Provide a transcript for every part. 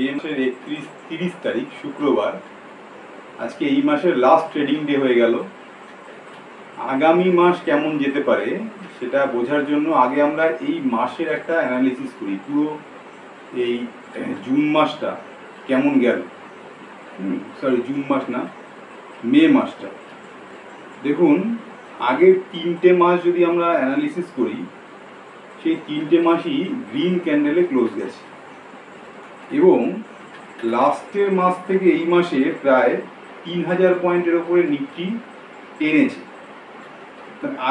এই মাসের 31-30 তারিখ শুক্রবার। আজকে এই মাসের লাস্ট ট্রেডিং ডে হয়ে গেল। আগামী মাস কেমন যেতে পারে সেটা বোঝার জন্য আগে আমরা এই মাসের একটা অ্যানালিসিস করি, পুরো এই জুন মাসটা কেমন গেল। জুন মাস না, মে মাসটা। দেখুন, আগের 3টে মাস যদি আমরা অ্যানালিসিস করি, সেই 3টে মাসই গ্রিন ক্যান্ডেলে ক্লোজ গেছে এবং লাস্টের মাস থেকে এই মাসে প্রায় 3000 পয়েন্টের ওপরে নিফটি টেনেছে।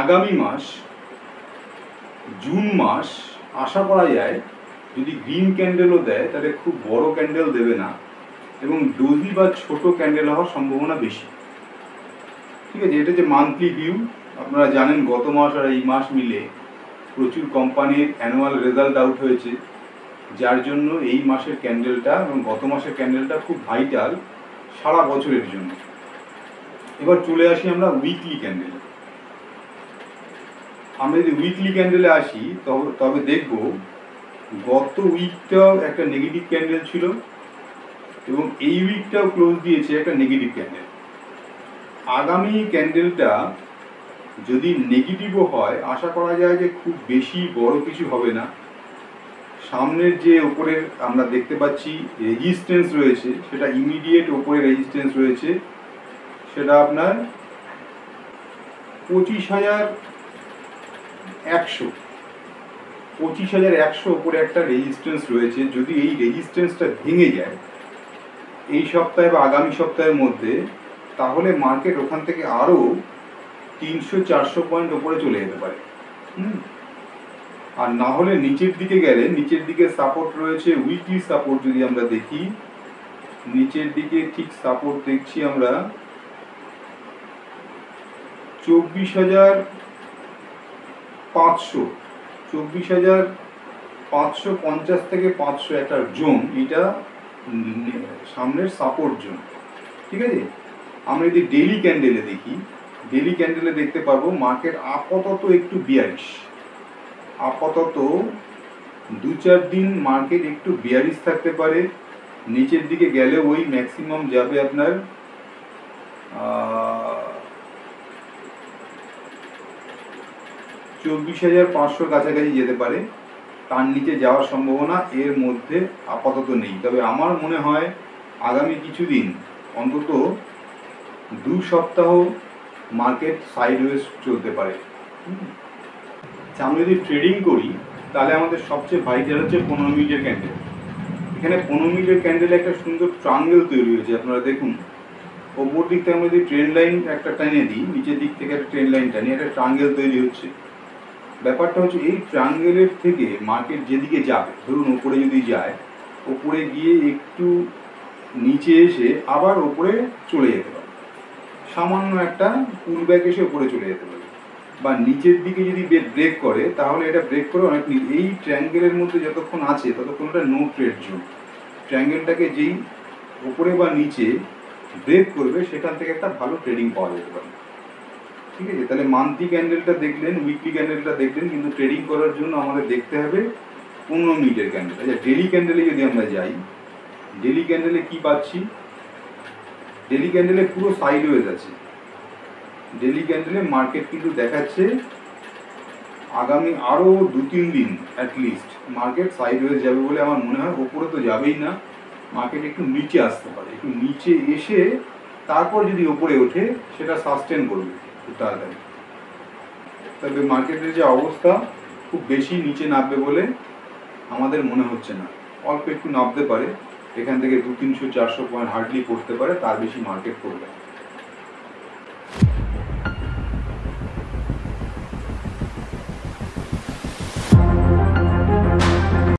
আগামী মাস জুন মাস আশা করা যায় যদি গ্রিন ক্যান্ডেলও দেয় তাহলে খুব বড় ক্যান্ডেল দেবে না এবং ডোজি বা ছোট ক্যান্ডেল হওয়ার সম্ভাবনা বেশি। ঠিক আছে, এটা যে মান্থলি ভিউ, আপনারা জানেন গত মাস আর এই মাস মিলে প্রচুর কোম্পানির অ্যানুয়াল রেজাল্ট আউট হয়েছে, যার জন্য এই মাসের ক্যান্ডেলটা এবং গত মাসের ক্যান্ডেলটা খুব ভাইটাল সারা বছরের জন্য। এবার চলে আসি আমরা উইকলি ক্যান্ডেলে। আমরা যদি উইকলি ক্যান্ডেলে আসি তবে দেখব গত উইকটাও একটা নেগেটিভ ক্যান্ডেল ছিল এবং এই উইকটাও ক্লোজ দিয়েছে একটা নেগেটিভ ক্যান্ডেল। আগামী ক্যান্ডেলটা যদি নেগেটিভও হয়, আশা করা যায় যে খুব বেশি বড় কিছু হবে না। সামনের যে ওপরের আমরা দেখতে পাচ্ছি রেজিস্ট্যান্স রয়েছে, সেটা ইমিডিয়েট ওপরে রেজিস্ট্যান্স রয়েছে, সেটা আপনার 25,100 ওপরে একটা রেজিস্ট্যান্স রয়েছে। যদি এই রেজিস্ট্যান্সটা ভেঙে যায় এই সপ্তাহে বা আগামী সপ্তাহের মধ্যে, তাহলে মার্কেট ওখান থেকে আরও 300-400 পয়েন্ট ওপরে চলে যেতে পারে। আর না হলে নিচের দিকে গেলে, নিচের দিকে সাপোর্ট রয়েছে, উইকলি সাপোর্ট যদি আমরা দেখি, নিচের দিকে ঠিক সাপোর্ট দেখছি আমরা 24,550 থেকে 500 একটা জোন, এটা সামনের সাপোর্ট জোন। ঠিক আছে, আমরা যদি ডেইলি ক্যান্ডেলে দেখি, ডেইলি ক্যান্ডেলে দেখতে পাবো মার্কেট আপাতত একটু বিয়ারিশ। আপাতত 2-4 দিন মার্কেট একটু বিয়ারিশ থাকতে পারে। নিচের দিকে গেলে ওই ম্যাক্সিমাম যাবে আপনার 24,500 কাছাকাছি যেতে পারে। তার নিচে যাওয়ার সম্ভাবনা এর মধ্যে আপাতত নেই। তবে আমার মনে হয় আগামী কিছুদিন, অন্তত 2 সপ্তাহ মার্কেট সাইডওয়েজ চলতে পারে। আমরা যদি ট্রেডিং করি তাহলে আমাদের সবচেয়ে ভাইটাল হচ্ছে 15 মিনিটের ক্যান্ডেল। এখানে 15 মিনিটের ক্যান্ডেলে একটা সুন্দর ট্রায়াঙ্গেল তৈরি হয়েছে, আপনারা দেখুন। ওপর দিক থেকে আমরা যদি ট্রেন্ড লাইন একটা টানিয়ে দিই, নিচের দিক থেকে একটা ট্রেন্ড লাইন টানিয়ে একটা ট্রায়াঙ্গেল তৈরি হচ্ছে। ব্যাপারটা হচ্ছে এই ট্রায়াঙ্গেলের থেকে মার্কেট যেদিকে যাবে, ধরুন ওপরে যদি যায়, ওপরে গিয়ে একটু নিচে এসে আবার ওপরে চলে যেতে পারে, সামান্য একটা পুল ব্যাক এসে ওপরে চলে যেতে পারে, বা নিচের দিকে যদি ব্রেক করে তাহলে এটা ব্রেক করে অনেক। এই ট্রায়াঙ্গেলের মধ্যে যতক্ষণ আছে ততক্ষণ এটা নো ট্রেড জোন। ট্রায়াঙ্গেলটাকে যেই ওপরে বা নিচে ব্রেক করবে সেখান থেকে একটা ভালো ট্রেডিং পাওয়া যেতে পারে। ঠিক আছে, তাহলে মান্থলি ক্যান্ডেলটা দেখলেন, উইকলি ক্যান্ডেলটা দেখলেন, কিন্তু ট্রেডিং করার জন্য আমাদের দেখতে হবে 15 মিনিটের ক্যান্ডেল। আচ্ছা, ডেলি ক্যান্ডেলে যদি আমরা যাই, ডেলি ক্যান্ডেলে কি পাচ্ছি? ডেলি ক্যান্ডেলে পুরো সাইডওয়েজ আছে। ডেলি ক্যান্ডেলে মার্কেট কিন্তু দেখাচ্ছে আগামী আরও 2-3 দিন অ্যাটলিস্ট মার্কেট সাইডওয়েজ যাবে বলে আমার মনে হয়। ওপরে তো যাবেই না, মার্কেট একটু নিচে আসতে পারে, একটু নিচে এসে তারপর যদি ওপরে ওঠে সেটা সাস্টেন করবে খুব তাড়াতাড়ি। তবে মার্কেটের যে অবস্থা, খুব বেশি নিচে নামবে বলে আমাদের মনে হচ্ছে না। অল্প একটু নামতে পারে, এখান থেকে 200-300-400 পয়েন্ট হার্ডলি পড়তে পারে, তার বেশি মার্কেট করবে।